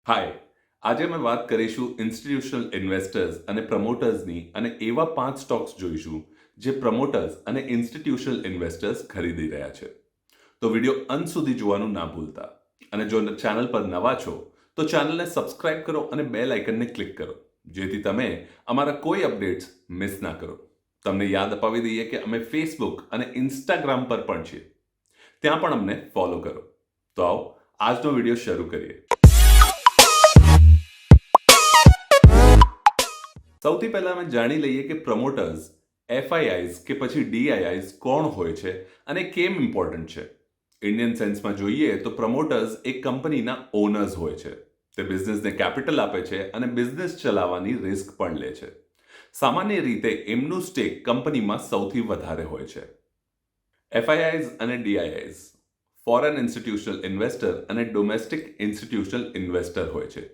હાય, આજે અમે વાત કરીશું ઇન્સ્ટિટ્યુશનલ ઇન્વેસ્ટર્સ અને પ્રમોટર્સની અને એવા 5 સ્ટોક્સ જોઈશું જે પ્રમોટર્સ અને ઇન્સ્ટિટ્યુશનલ ઇન્વેસ્ટર્સ ખરીદી રહ્યા છે. તો વિડીયો અંત સુધી જોવાનું ના ભૂલતા. અને જો ચેનલ પર નવા છો તો ચેનલને સબસ્ક્રાઇબ કરો અને બેલ આઇકનને ક્લિક કરો જેથી તમે અમારા કોઈ અપડેટ્સ મિસ ના કરો. તમને યાદ અપાવી દઈએ કે અમે ફેસબુક અને ઇન્સ્ટાગ્રામ પર પણ છીએ. ત્યાં પણ અમને ફોલો કરો. તો આવો આજનો વિડીયો શરૂ કરીએ. સૌથી પહેલા અમે જાણી લઈએ કે પ્રમોટર્સ, એફઆઈઆઈઝ કે પછી ડીઆઈઆઈઝ કોણ હોય છે અને કેમ ઇમ્પોર્ટન્ટ છે. ઇન્ડિયન સેન્સમાં જોઈએ તો પ્રમોટર્સ એક કંપનીના ઓનર્સ હોય છે. તે બિઝનેસને કેપિટલ આપે છે અને બિઝનેસ ચલાવવાની રિસ્ક પણ લે છે. સામાન્ય રીતે એમનું સ્ટેક કંપનીમાં સૌથી વધારે હોય છે. એફઆઈઆઈઝ અને ડીઆઈઆઈઝ ફોરેન ઇન્સ્ટિટ્યુશનલ ઇન્વેસ્ટર અને ડોમેસ્ટિક ઇન્સ્ટિટ્યુશનલ ઇન્વેસ્ટર હોય છે.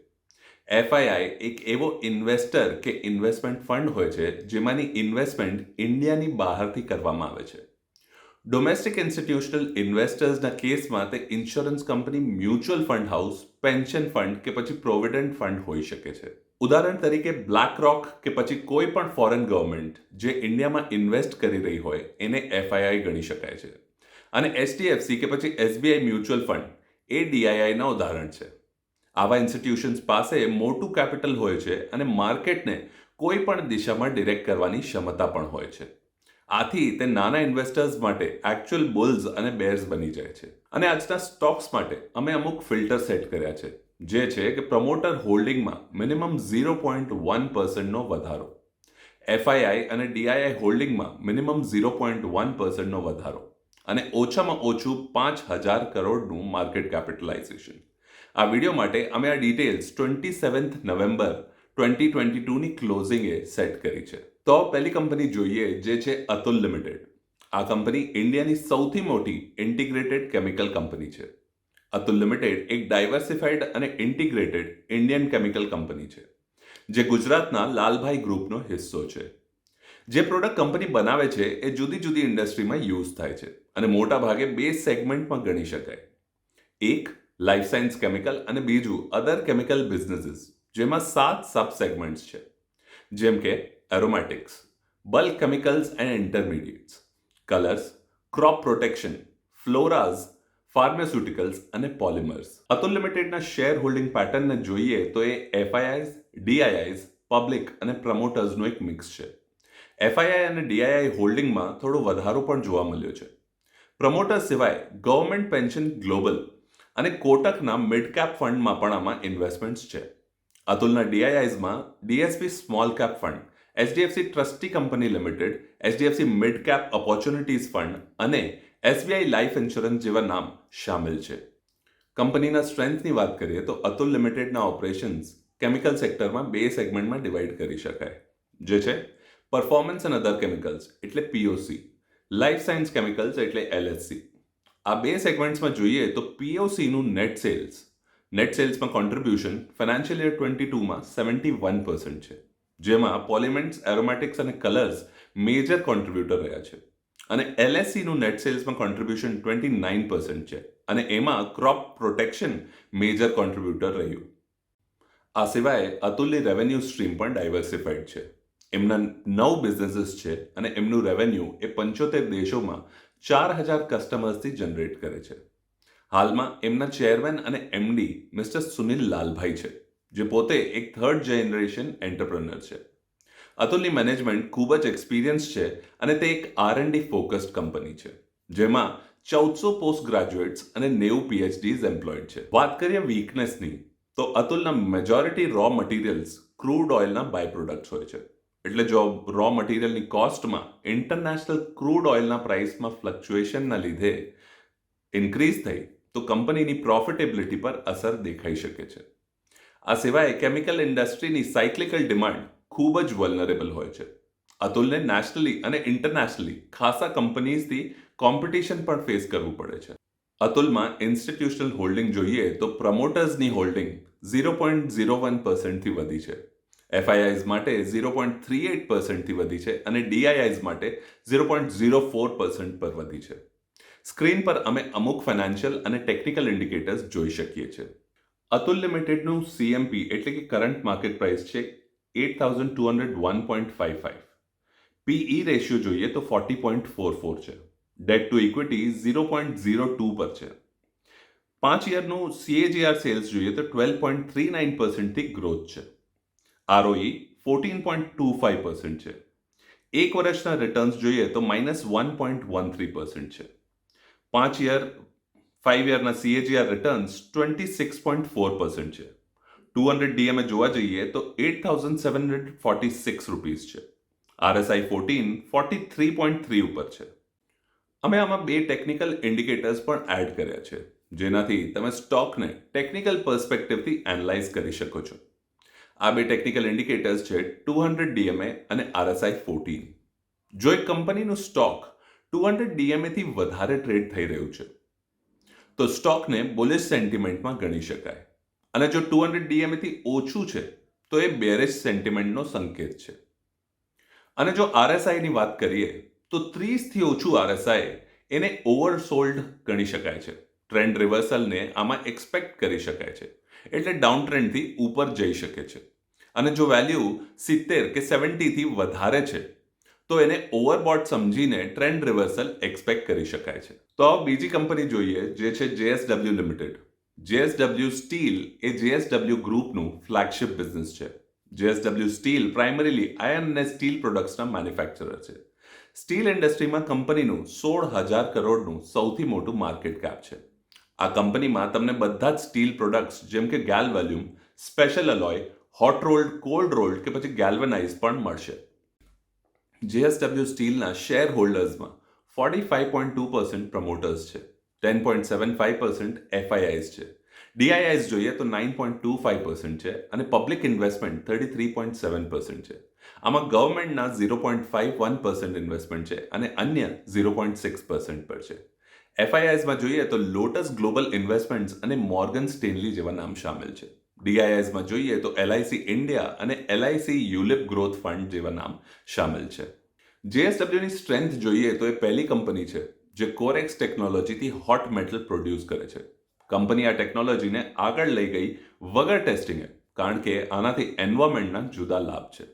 એફઆઈઆઈ એક એવો ઇન્વેસ્ટર કે ઇન્વેસ્ટમેન્ટ ફંડ હોય છે જેમાંની ઇન્વેસ્ટમેન્ટ ઇન્ડિયાની બહારથી કરવામાં આવે છે. ડોમેસ્ટિક ઇન્સ્ટિટ્યુશનલ ઇન્વેસ્ટર્સના કેસમાં તે insurance company, mutual fund house, pension fund કે પછી પ્રોવિડન્ટ ફંડ હોઈ શકે છે. ઉદાહરણ તરીકે બ્લેક રોક કે પછી કોઈ પણ ફોરેન ગવર્મેન્ટ જે ઇન્ડિયામાં ઇન્વેસ્ટ કરી રહી હોય એને એફઆઈઆઈ ગણી શકાય છે. અને એચડીએફસી કે પછી એસબીઆઈ મ્યુચ્યુઅલ ફંડ એ ડીઆઈઆઈના ઉદાહરણ છે. આવા ઇન્સ્ટિટ્યુશન્સ પાસે મોટું કેપિટલ હોય છે અને માર્કેટને કોઈ પણ દિશામાં ડિરેક્ટ કરવાની ક્ષમતા પણ હોય છે. આથી તે નાના ઇન્વેસ્ટર્સ માટે એકચ્યુઅલ બુલ્સ અને બેર્સ બની જાય છે. અને આજના સ્ટોક્સ માટે અમે અમુક ફિલ્ટર સેટ કર્યા છે, જે છે કે પ્રમોટર હોલ્ડિંગમાં મિનિમમ 0.1%નો વધારો, એફઆઈઆઈ અને ડીઆઈઆઈ હોલ્ડિંગમાં મિનિમમ 0.1%નો વધારો અને ઓછામાં ઓછું 5,000 કરોડનું માર્કેટ કેપિટલાઇઝેશન. આ વિડીયો માટે અમે આ ડિટેલ્સ 27 નવેમ્બર 2022ની ક્લોઝિંગે સેટ કરી છે. તો પહેલી કંપની જોઈએ, જે છે અતુલ લિમિટેડ. આ કંપની ઇન્ડિયાની સૌથી મોટી ઇન્ટિગ્રેટેડ કેમિકલ કંપની છે. અતુલ લિમિટેડ એક ડાયવર્સિફાઈડ અને ઇન્ટિગ્રેટેડ ઇન્ડિયન કેમિકલ કંપની છે, જે ગુજરાતના લાલભાઈ ગ્રુપનો હિસ્સો છે. જે પ્રોડક્ટ કંપની બનાવે છે એ જુદી જુદી ઇન્ડસ્ટ્રીમાં યુઝ થાય છે અને મોટા ભાગે બે સેગમેન્ટમાં ગણી શકાય. એક લાઈફ સાયન્સ કેમિકલ અને બીજું અધર કેમિકલ બિઝનેસીસ, જેમાં 7 સબ સેગમેન્ટ્સ છે, જેમ કે aromatics, bulk chemicals and intermediates, colours, crop protection, floras, pharmaceuticals અને પોલિમર્સ. અતુલ લિમિટેડના શેર હોલ્ડિંગ પેટર્નને જોઈએ તો એ એફઆઈઆઈઝ, ડીઆઈઆઈઝ, પબ્લિક અને પ્રમોટર્સનું એક મિક્સ છે. એફઆઈઆઈ અને ડીઆઈઆઈ હોલ્ડિંગમાં થોડો વધારો પણ જોવા મળ્યો છે. પ્રમોટર્સ સિવાય ગવર્મેન્ટ પેન્શન ગ્લોબલ અને કોટકના મિડ કેપ ફંડમાં પણ આમાં ઇન્વેસ્ટમેન્ટ્સ છે. અતુલના ડીઆઈઆઈઝમાં DSP small cap fund, HDFC trustee company limited, HDFC mid cap opportunities fund અને એસબીઆઈ લાઈફ ઇન્સ્યોરન્સ જેવા નામ શામેલ છે. કંપનીના સ્ટ્રેન્થની વાત કરીએ તો અતુલ લિમિટેડના ઓપરેશન્સ કેમિકલ સેક્ટરમાં બે સેગમેન્ટમાં ડિવાઈડ કરી શકાય, જે છે પરફોર્મન્સ એન્ડ અધર કેમિકલ્સ એટલે પીઓસી, લાઈફ સાયન્સ કેમિકલ્સ એટલે એલએસસી. આ બે સેગમેન્ટ્સમાં જોઈએ તો પીઓસીનું નેટ સેલ્સમાં કોન્ટ્રીબ્યુશન ફાઇનાન્શિયલ યર 22માં 71% છે, જેમાં પોલિમેન્ટ્સ, એરોમેટિક્સ અને કલર્સ મેજર કોન્ટ્રીબ્યુટર રહ્યા છે. અને એલએસસીનું નેટ સેલ્સમાં કોન્ટ્રીબ્યુશન 29% છે અને એમાં ક્રોપ પ્રોટેક્શન મેજર કોન્ટ્રીબ્યુટર રહ્યું. આ સિવાય અતુલની રેવન્યુ સ્ટ્રીમ પણ ડાયવર્સિફાઈડ છે. એમના 9 બિઝનેસીસ છે અને એમનું રેવન્યુ એ 75 દેશોમાં 4,000 કસ્ટમર્સથી જનરેટ કરે છે. હાલમાં એમના ચેરમેન અને એમડી મિસ્ટર સુનિલ લાલભાઈ છે, જે પોતે એક થર્ડ જનરેશન એન્ટરપ્રેન્યોર છે. અતુલની મેનેજમેન્ટ ખૂબ જ એક્સપિરિયન્સ છે અને તે એક R&D ફોકસ્ડ કંપની છે, જેમાં 1400 પોસ્ટ ગ્રેજ્યુએટ્સ અને 90 પીએચડીઝ એમ્પ્લોયડ છે. વાત કરીએ વીકનેસની, તો અતુલના મેજોરિટી રો મટીરિયલ્સ ક્રૂડ ઓઇલના બાય પ્રોડક્ટ્સ હોય છે. એટલે જો રો મટીરિયલની કોસ્ટમાં ઇન્ટરનેશનલ ક્રૂડ ઓઇલના પ્રાઇસમાં ફ્લક્ચ્યુએશનના લીધે ઇન્ક્રીઝ થઈ તો કંપનીની પ્રોફિટેબિલિટી પર અસર દેખાઈ શકે છે. આ સિવાય કેમિકલ ઇન્ડસ્ટ્રીની સાયક્લિકલ ડિમાન્ડ ખૂબ જ વલ્નરેબલ હોય છે. અતુલને નેશનલી અને ઇન્ટરનેશનલી ખાસા કંપનીઝથી કોમ્પિટિશન પણ ફેસ કરવું પડે છે. અતુલમાં ઇન્સ્ટિટ્યુશનલ હોલ્ડિંગ જોઈએ તો પ્રમોટર્સની હોલ્ડિંગ 0.01%થી વધી છે, એફઆઈઆઈઝ માટે 0.38%થી વધી છે અને ડીઆઈઆઈઝ માટે 0.04% પર વધી છે. સ્ક્રીન પર અમે અમુક ફાઇનાન્શિયલ અને ટેકનિકલ ઇન્ડિકેટર્સ જોઈ શકીએ છીએ. અતુલ લિમિટેડનું CMP એટલે કે કરંટ માર્કેટ પ્રાઇસ છે 8,201.55. PE રેશિયો જોઈએ તો 40.44 છે. ડેટ ટુ ઇક્વિટી 0.02 પર છે. 5 યરનું CAGR સેલ્સ જોઈએ તો 12.39%થી ગ્રોથ છે. ROE 14.25% છે. 1 વર્ષના રિટર્ન્સ જોઈએ તો -1.13% છે. 5 યરના CAGR રિટર્ન્સ 26.4% છે. 200 DMA જોવા જઈએ તો 8,746 રૂપીસ છે. RSI 14 43.3 ઉપર છે. અમે આમાં 2 ટેકનિકલ ઇન્ડિકેટર્સ પણ એડ કર્યા છે, જેનાથી તમે સ્ટોકને ટેકનિકલ પર્સપેક્ટિવથી એનાલાઇઝ કરી શકો છો. આ 2 ટેકનિકલ ઇન્ડિકેટર્સ છે 200 DMA અને RSI 14. જો એક કંપનીનું સ્ટોક 200 DMA થી વધારે ટ્રેડ થઈ રહ્યું છે તો સ્ટોકને બુલિશ સેન્ટિમેન્ટમાં ગણી શકાય, અને જો 200 DMA થી ઓછું છે તો એ બેરિશ સેન્ટિમેન્ટનો સંકેત છે. અને જો RSI ની વાત કરીએ તો 30 થી ઓછું RSI એને ઓવરસોલ્ડ ગણી શકાય છે. ટ્રેન્ડ રિવર્સલને આમાં એક્સપેક્ટ કરી શકાય છે, એટલે ડાઉન ટ્રેન્ડથી ઉપર જઈ શકે છે. અને જો વેલ્યુ 70 કે 70 થી વધારે છે તો એને ઓવરબોટ સમજીને ટ્રેન્ડ રિવર્સલ એક્સપેક્ટ કરી શકાય છે. તો આવો બીજી કંપની જોઈએ, જે છે JSW લિમિટેડ. JSW સ્ટીલ એ JSW ગ્રુપનું ફ્લેગશિપ બિઝનેસ છે. JSW સ્ટીલ પ્રાઇમરીલી આયર્ન અને સ્ટીલ પ્રોડક્ટ્સના મેન્યુફેક્ચરર છે. સ્ટીલ ઇન્ડસ્ટ્રીમાં કંપનીનું 16,000 કરોડનું સૌથી મોટું માર્કેટ કેપ છે. આ કંપનીમાં તમને બધા જ સ્ટીલ પ્રોડક્ટ્સ જેમ કે galvalume, special alloy, hot rolled, cold rolled કે પછી ગેલ્વેનાઇઝ પણ મળશે. JSW સ્ટીલના શેર હોલ્ડર્સમાં 45.2% પ્રમોટર્સ છે, 10.75% FIIs છે, DIIs જોઈએ તો 9.25% છે અને પબ્લિક ઇન્વેસ્ટમેન્ટ 33.7% છે. આમાં ગવર્મેન્ટના 0.51% ઇન્વેસ્ટમેન્ટ છે અને અન્ય 0.6% પર છે. FIIsમાં જોઈએ તો લોટસ ગ્લોબલ ઇન્વેસ્ટમેન્ટ્સ અને મોર્ગન સ્ટેનલી જેવા નામ શામેલ છે. DIIsમાં જોઈએ તો LIC ઇન્ડિયા અને LIC યુલિપ ગ્રોથ ફંડ જેવા નામ શામેલ છે. JSWની સ્ટ્રેન્થ જોઈએ તો એ પહેલી કંપની છે જે કોરેક્સ ટેકનોલોજીથી હોટ મેટલ પ્રોડ્યુસ કરે છે. કંપની આ ટેકનોલોજીને આગળ લઈ ગઈ વગર ટેસ્ટિંગે, કારણ કે આનાથી એન્વાયરમેન્ટના જુદા લાભ છે.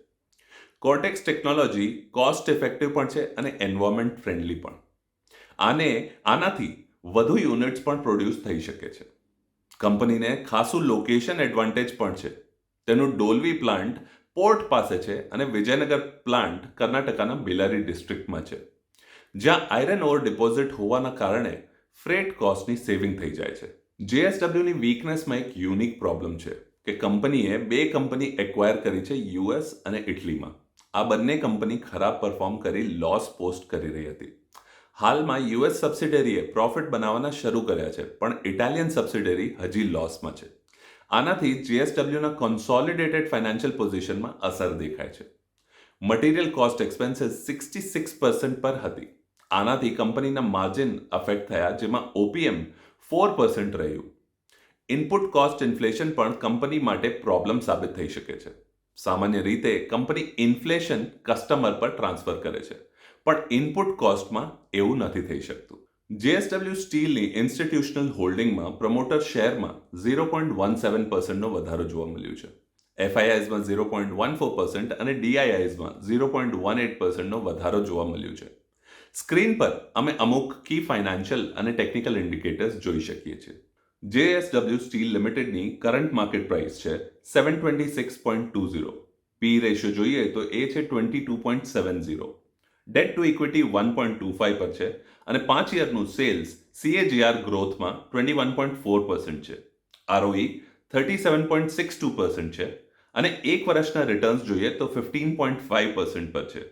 કોર્ટેક્સ ટેકનોલોજી કોસ્ટ ઇફેક્ટિવ પણ છે અને એન્વાયરમેન્ટ ફ્રેન્ડલી પણ. આનાથી વધુ યુનિટ્સ પણ પ્રોડ્યુસ થઈ શકે છે. કંપનીને ખાસું લોકેશન એડવાન્ટેજ પણ છે. તેનું ડોલવી પ્લાન્ટ પોર્ટ પાસે છે અને વિજયનગર પ્લાન્ટ કર્ણાટકાના બેલારી ડિસ્ટ્રિક્ટમાં છે, જ્યાં આયરન ઓર ડિપોઝિટ હોવાના કારણે ફ્રેટ કોસ્ટની સેવિંગ થઈ જાય છે. JSWની વીકનેસમાં એક યુનિક પ્રોબ્લેમ છે કે કંપનીએ 2 કંપની એક્વાયર કરી છે US અને ઇટલીમાં. આ બંને કંપની ખરાબ પરફોર્મ કરી લોસ પોસ્ટ કરી રહી હતી. હાલમાં US સબસિડરીએ પ્રોફિટ બનાવવાના શરૂ કર્યા છે, પણ ઇટાલિયન સબસિડરી હજી લોસમાં છે. આનાથી JSWના કોન્સોલિડેટેડ ફાઇનાન્શિયલ પોઝિશનમાં અસર દેખાય છે. મટીરિયલ કોસ્ટ એક્સપેન્સીસ 66% પર હતી. આનાથી કંપનીના માર્જિન અફેક્ટ થયા, જેમાં OPM 4% રહ્યું. ઇનપુટ કોસ્ટ ઇન્ફ્લેશન પણ કંપની માટે પ્રોબ્લેમ સાબિત થઈ શકે છે. સામાન્ય રીતે કંપની ઇન્ફ્લેશન કસ્ટમર પર ટ્રાન્સફર કરે છે, પણ ઇનપુટ કોસ્ટમાં એવું નથી થઈ શકતું. JSW સ્ટીલની ઇન્સ્ટિટ્યુશનલ હોલ્ડિંગમાં પ્રમોટર શેરમાં 0.17%નો વધારો જોવા મળ્યો છે. FIIsમાં 0.14% અને DIIsમાં 0.18%નો વધારો જોવા મળ્યો છે. સ્ક્રીન પર અમે અમુક કી ફાઇનાન્શિયલ અને ટેકનિકલ ઇન્ડિકેટર્સ જોઈ શકીએ છીએ. JSW સ્ટીલ લિમિટેડની કરંટ માર્કેટ પ્રાઇસ છે 726.20. પી રેશિયો જોઈએ તો એ છે 22.70. ડેટ ટુ ઇક્વિટી 1.25 પર છે અને 5 યરનું સેલ્સ CAGR ગ્રોથમાં 21.4% છે. ROE 37.62% છે અને 1 વર્ષના રિટર્ન્સ જોઈએ તો 15.5% પર છે.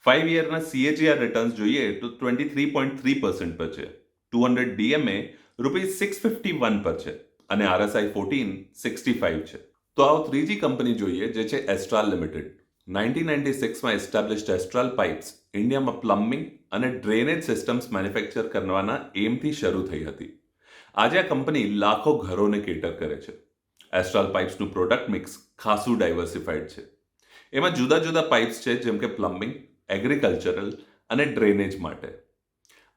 5 યરના CAGR રિટર્ન્સ જોઈએ તો 23.3% પર છે. 200 DMA ₹651 પર છે અને RSI 1465 છે. તો આવો ત્રીજી કંપની જોઈએ, જે છે એસ્ટ્રાલ લિમિટેડ. 1996માં એસ્ટાબ્લિશ્ડ એસ્ટ્રાલ પાઇપ્સ ઇન્ડિયામાં પ્લમ્બિંગ અને ડ્રેનેજ સિસ્ટમ્સ મેન્યુફેક્ચર કરવાના એમથી શરૂ થઈ હતી. આજે આ કંપની લાખો ઘરોને કેટર કરે છે. એસ્ટ્રાલ પાઇપ્સનું પ્રોડક્ટ મિક્સ ખાસું ડાયવર્સિફાઈડ છે. એમાં જુદા જુદા પાઇપ્સ છે, જેમ કે પ્લમ્બિંગ, એગ્રીકલ્ચરલ અને ડ્રેનેજ માટે.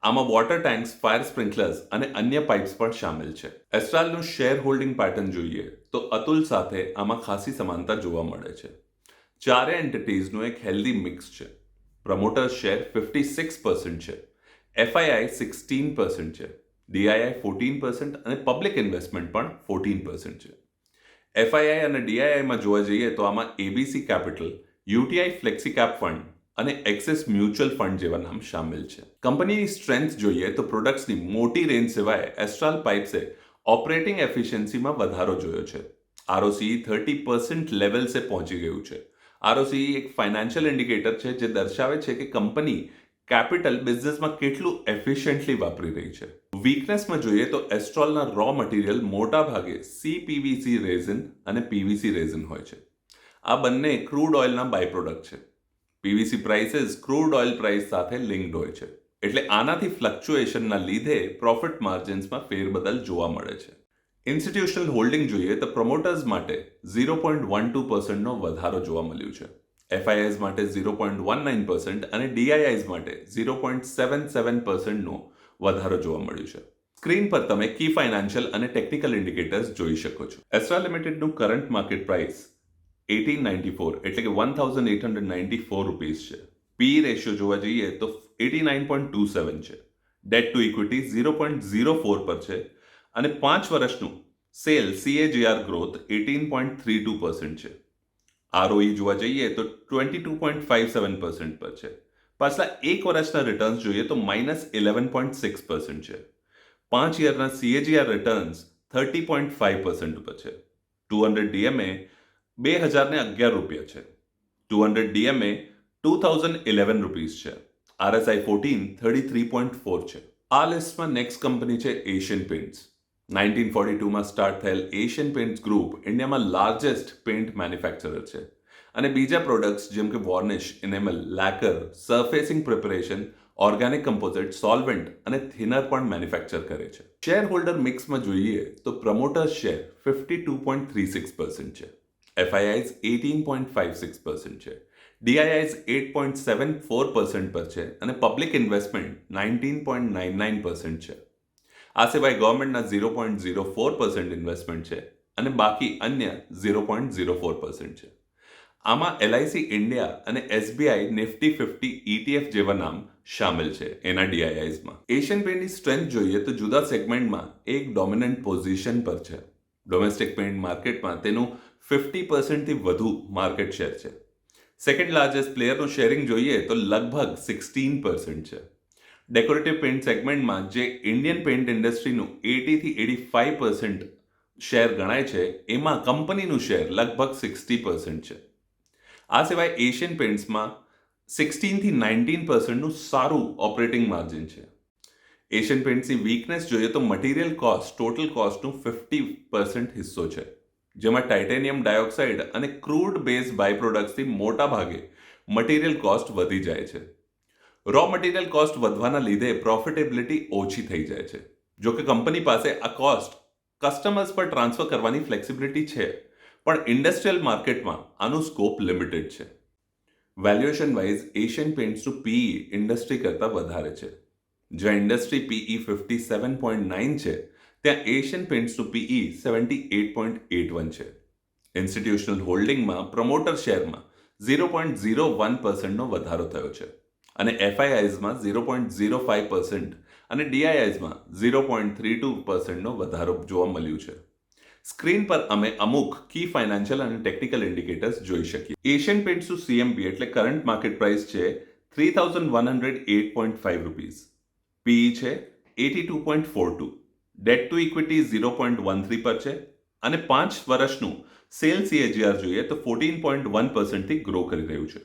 આમાં વોટર ટેન્ક્સ, ફાયર સ્પ્રિંકલર્સ અને અન્ય પાઇપ્સ પણ શામેલ છે. એસ્ટ્રાલનું શેર હોલ્ડિંગ પેટર્ન જોઈએ તો અતુલ સાથે આમાં ખાસી સમાનતા જોવા મળે છે. ચારે એન્ટિટીઝનું એક હેલ્ધી મિક્સ છે. પ્રમોટર્સ શેર 56% છે, FII 16% છે, DII 14% અને પબ્લિક ઇન્વેસ્ટમેન્ટ પણ 14% છે. FII અને DIIમાં જોવા જઈએ તો આમાં ABC કેપિટલ, UTI ફ્લેક્સીકેપ ફંડ અને એક્સિસ મ્યુચ્યુઅલ ફંડ જેવા નામ શામેલ છે. કંપનીની સ્ટ્રેન્થ જોઈએ તો પ્રોડક્ટ્સની મોટી રેન્જ સિવાય એસ્ટ્રાલ પાઇપ્સે ઓપરેટિંગ એફિશિયન્સીમાં વધારો જોયો છે. ROCE 30% લેવલ્સે પહોંચી ગયું છે. ROCE એક ફાઇનાન્શિયલ ઇન્ડિકેટર છે જે દર્શાવે છે કે કંપની કેપિટલ બિઝનેસમાં કેટલું એફિશિયન્ટલી વાપરી રહી છે. વીકનેસમાં જોઈએ તો એસ્ટ્રોલના રો મટીરિયલ મોટા ભાગે CPVC રેઝિન અને PVC રેઝિન હોય છે. આ બંને ક્રૂડ ઓઇલના બાય પ્રોડક્ટ છે. PVC prices crude oil price સાથે લિંક્ડ હોય છે, એટલે આનાથી ફ્લક્ચ્યુએશનના લીધે પ્રોફિટ માર્જિન્સમાં ફેરબદલ જોવા મળે છે. ઇન્સ્ટિટ્યુશનલ હોલ્ડિંગ જોઈએ તો પ્રમોટર્સ માટે 0.12%નો વધારો જોવા મળ્યું છે, FIIs માટે 0.19% અને DIIs માટે 0.77%નો વધારો જોવા મળ્યું છે. સ્ક્રીન પર તમે કી ફાઇનાન્શિયલ અને ટેકનિકલ ઇન્ડિકેટર્સ જોઈ શકો છો. એસ્ટ્રા લિમિટેડનું કરંટ માર્કેટ પ્રાઇસ 1894 એટલે કે 1894 રૂપીસ છે. PE રેશિયો જોવા જઈએ તો 89.27 છે. ડેટ ટુ ઇક્વિટી 0.04 પર છે અને 5 વર્ષનું સેલ CAGR ગ્રોથ 18.32% છે. ROE જોવા જઈએ તો 22.57% પર છે. પાછલા એક વર્ષના રિટર્ન્સ જોઈએ તો -11.6% છે. 5 યરના CAGR રિટર્ન્સ 30.5% ઉપર છે. 200 DMA 2011 રૂપિયા છે. 200 DMA 2011 રૂપીસ છે. RSI 14 33.4 છે. આ લિસ્ટમાં નેક્સ્ટ કંપની છે એશિયન પેઇન્ટ્સ. 1942માં સ્ટાર્ટ થયેલ એશિયન પેઇન્ટ્સ ગ્રુપ ઇન્ડિયામાં લાર્જેસ્ટ પેઇન્ટ મેન્યુફેક્ચરર છે અને બીજા પ્રોડક્ટ્સ જેમ કે varnish, enamel, lacquer, surfacing preparation, organic composite, solvent અને થિનર પણ મેન્યુફેક્ચર કરે છે. શેર હોલ્ડર મિક્સમાં જોઈએ તો પ્રમોટર્સ શેર 52.36% છે, FIIs 18.56% છે, DIIs 8.74% પર છે અને પબ્લિક ઇન્વેસ્ટમેન્ટ 19.99% છે. આ સિવાય ગવર્મેન્ટના 0.04% ઇન્વેસ્ટમેન્ટ છે અને બાકી અન્ય 0.04% છે. આમાં LIC ઇન્ડિયા અને SBI નિફ્ટી 50 ETF જેવા નામ શામેલ છે એના DIIsમાં. એશિયન પેઇન્ટની સ્ટ્રેન્થ જોઈએ તો જુદા સેગમેન્ટમાં એક ડોમિનન્ટ પોઝિશન પર છે. ડોમેસ્ટિક પેઇન્ટ માર્કેટમાં તેનું 50%થી વધુ માર્કેટ શેર છે. સેકન્ડ લાર્જેસ્ટ પ્લેયરનું શેરિંગ જોઈએ તો લગભગ 16% છે. ડેકોરેટિવ પેઇન્ટ સેગમેન્ટમાં જે ઇન્ડિયન પેઇન્ટ ઇન્ડસ્ટ્રીનું 80થી 85% શેર ગણાય છે એમાં કંપનીનું શેર લગભગ 60% છે. આ સિવાય એશિયન પેઇન્ટ્સમાં 16થી 19%નું સારું ઓપરેટિંગ માર્જિન છે. એશિયન પેઇન્ટ્સની વીકનેસ જોઈએ તો મટીરિયલ કોસ્ટ ટોટલ કોસ્ટનું 50% હિસ્સો છે, જેમાં ટાઇટેનિયમ ડાયોક્સાઇડ અને ક્રૂડ બેઝ બાય પ્રોડક્ટ્સથી મોટા ભાગે મટીરિયલ કોસ્ટ વધી જાય છે. રો મટીરિયલ કોસ્ટ વધવાના લીધે પ્રોફિટેબિલિટી ઓછી થઈ જાય છે. જો કે કંપની પાસે આ કોસ્ટ કસ્ટમર્સ પર ટ્રાન્સફર કરવાની ફ્લેક્સિબિલિટી છે, પણ ઇન્ડસ્ટ્રીયલ માર્કેટમાં આનું સ્કોપ લિમિટેડ છે. વેલ્યુએશન વાઇઝ એશિયન પેઇન્ટ્સનું PE ઇન્ડસ્ટ્રી કરતાં વધારે છે. જ્યાં ઇન્ડસ્ટ્રી PE 57.9 છે, ત્યાં એશિયન પેઇન્ટ્સનું PE 78.81 છે. ઇન્સ્ટિટ્યુશનલ હોલ્ડિંગમાં પ્રમોટર શેરમાં 0.01%નો વધારો થયો છે અને FIIsમાં 0.05% અને DIIsમાં 0.32%નો વધારો જોવા મળ્યું છે. સ્ક્રીન પર અમે અમુક કી ફાઇનાન્શિયલ અને ટેકનિકલ ઇન્ડિકેટર્સ જોઈ શકીએ. એશિયન પેઇન્ટ્સનું CMP એટલે કરંટ માર્કેટ પ્રાઇસ છે 3108.5 રૂપીસ. PE છે 82.42. ડેટ ટુ ઇક્વિટી 0.13 પર છે અને 5 વર્ષનું સેલ CAGR જોઈએ તો 14.1%થી ગ્રો કરી રહ્યું છે.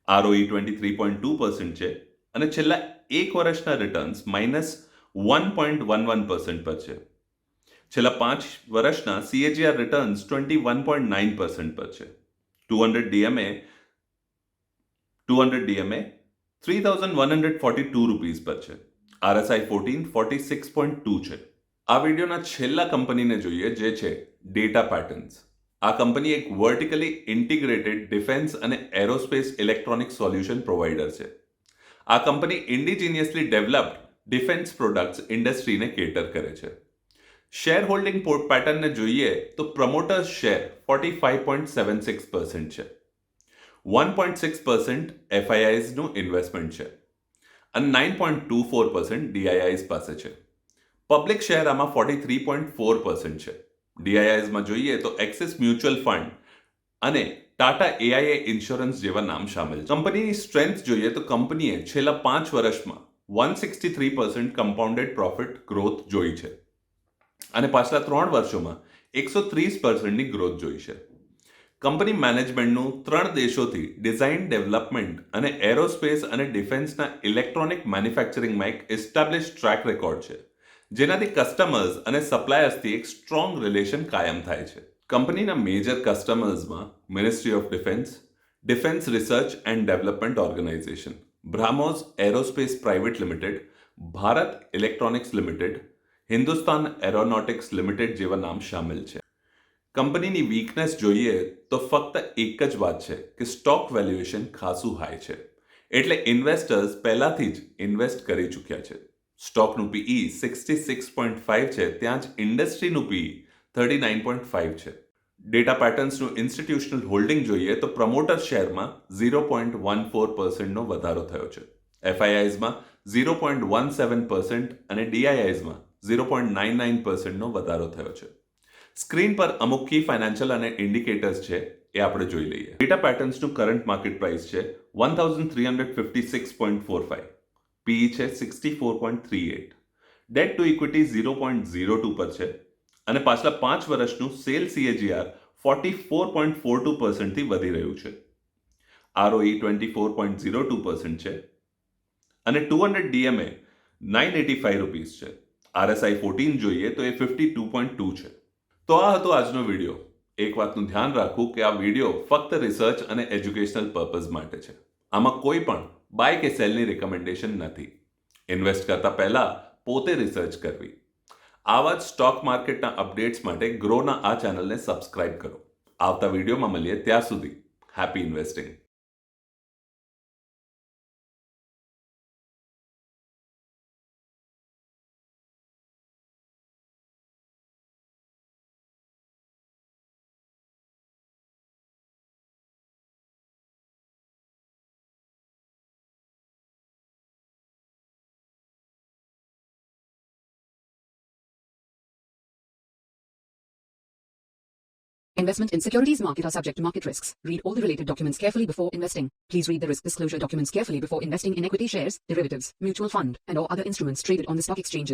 ROE 23.2% છે અને છેલ્લા એક વર્ષના રિટર્ન્સ -1.11% પર છે. છેલ્લા 5 વર્ષના CAGR રિટર્ન્સ 21.9% પર છે. 200 DMA 3142 રૂપીસ પર છે. RSI 14 46.2 છે. આ વિડીયોના છેલ્લા કંપનીને જોઈએ જે છે ડેટા પેટર્ન્સ. આ કંપની એક વર્ટિકલી ઇન્ટિગ્રેટેડ ડિફેન્સ અને એરોસ્પેસ ઇલેક્ટ્રોનિક સોલ્યુશન પ્રોવાઇડર છે. આ company indigenously developed defence products ઇન્ડસ્ટ્રીને કેટર કરે છે. શેર હોલ્ડિંગ પેટર્નને જોઈએ તો પ્રમોટર્સ શેર 45.76% છે. 1.6% FIIsનું ઇન્વેસ્ટમેન્ટ છે અને 9.24% DIIs પાસે છે. પબ્લિક શેર આમાં 43.4% છે. DIIsમાં જોઈએ તો એક્સિસ મ્યુચ્યુઅલ ફંડ અને ટાટા AIA ઇન્સ્યોરન્સ જેવા નામ સામેલ છે. કંપનીની સ્ટ્રેન્થ જોઈએ તો કંપનીએ છેલ્લા 5 વર્ષમાં 163% કમ્પાઉન્ડેડ પ્રોફિટ ગ્રોથ જોઈ છે અને પાછલા 3 વર્ષોમાં 130%ની ગ્રોથ જોઈ છે. કંપની મેનેજમેન્ટનું 3 દેશોથી ડિઝાઇન ડેવલપમેન્ટ અને એરોસ્પેસ અને ડિફેન્સના ઇલેક્ટ્રોનિક મેન્યુફેક્ચરિંગમાં એક એસ્ટાબ્લિશ ટ્રેક રેકોર્ડ છે, જેનાથી કસ્ટમર્સ અને સપ્લાયર્સથી એક સ્ટ્રોંગ રિલેશન કાયમ થાય છે. કંપનીના મેજર કસ્ટમર્સમાં ministry of defence, defence research and development organisation, BrahMos aerospace private limited, Bharat electronics limited, Hindustan aeronautics limited જેવા નામ સામેલ છે. કંપનીની વીકનેસ જોઈએ તો ફક્ત એક જ વાત છે કે સ્ટોક વેલ્યુએશન ખાસું હાઈ છે, એટલે ઇન્વેસ્ટર્સ પહેલાથી જ ઇન્વેસ્ટ કરી ચૂક્યા છે. સ્ટોકનું PE 66.5 છે, ત્યાં જ ઇન્ડસ્ટ્રીનું PE 39.5 છે. ડેટા પેટર્ન્સનું ઇન્સ્ટિટ્યુશનલ હોલ્ડિંગ જોઈએ તો પ્રમોટર શેરમાં 0.14%નો વધારો થયો છે. FIIsમાં 0.17% અને DIIsમાં 0.99%નો વધારો થયો છે. સ્ક્રીન પર અમુક કી ફાઇનાન્શિયલ અને ઇન્ડિકેટર્સ છે, એ આપણે જોઈ લઈએ. ડેટા પેટર્ન્સનું કરંટ માર્કેટ પ્રાઇસ છે 1356.45, PE છે 64.38, ડેટ ટુ ઇક્વિટી 0.02 પર છે અને પાછલા 5 વર્ષનું સેલ CAGR 44.42% થી વધી રહ્યું છે. ROE 24.02% છે અને 200 DMA 985 રૂપીસ છે. RSI 14 જોઈએ તો એ 52.2 છે. તો આ હતો આજનો વિડીયો. એક વાતનું ધ્યાન રાખવું કે આ વિડીયો ફક્ત રિસર્ચ અને એજ્યુકેશનલ પર્પઝ માટે છે. આમાં કોઈ પણ બાય કે સેલની રિકમેન્ડેશન નથી. ઇન્વેસ્ટ કરતા પહેલા પોતે રિસર્ચ કરવી. આવા જ સ્ટોક માર્કેટના અપડેટ્સ માટે ગ્રોના આ ચેનલને સબસ્ક્રાઇબ કરો. આવતા વિડીયોમાં મળીએ, ત્યાં સુધી happy investing. Investment in securities market are subject to market risks. Read all the related documents carefully before investing. Please read the risk disclosure documents carefully before investing in equity shares, derivatives, mutual fund, and or other instruments traded on the stock exchanges.